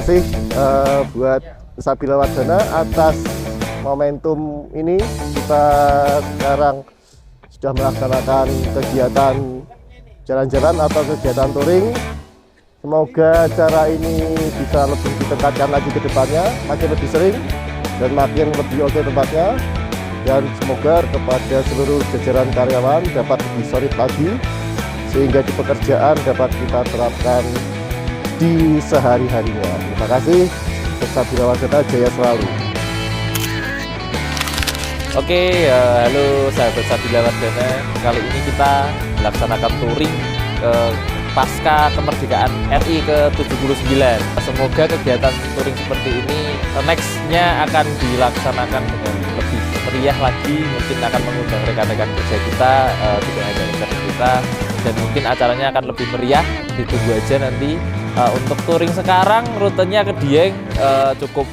kasih buat Sabila Wardana atas momentum ini. Kita sekarang sudah melaksanakan kegiatan jalan-jalan atau kegiatan touring. Semoga acara ini bisa lebih ditingkatkan lagi ke depannya, makin lebih sering dan makin lebih oke tempatnya. Dan semoga kepada seluruh jajaran karyawan dapat lebih solid lagi, sehingga di pekerjaan dapat kita terapkan di sehari-harinya. Terima kasih. Sabila Wardana jaya selalu. Oke, halo sahabat Sabila Wardana. Kali ini kita melaksanakan touring pasca kemerdekaan RI ke-79. Semoga kegiatan touring seperti ini next-nya akan dilaksanakan dengan lebih meriah lagi. Mungkin akan mengundang rekan-rekan kerja kita, tidak hanya rekan kita, dan mungkin acaranya akan lebih meriah. Ditunggu aja nanti. Untuk touring sekarang rutenya ke Dieng cukup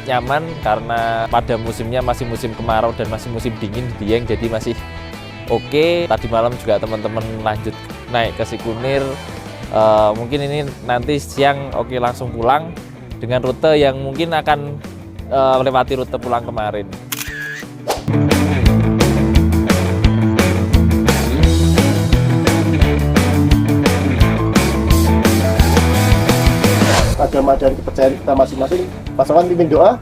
nyaman karena pada musimnya masih musim kemarau dan masih musim dingin di Dieng, jadi masih oke. Tadi malam juga teman-teman lanjut naik ke Sikunir. Mungkin ini nanti siang oke langsung pulang dengan rute yang mungkin akan melewati rute pulang kemarin. Agama dan kepercayaan kita masing-masing. Pasangan pimpin doa.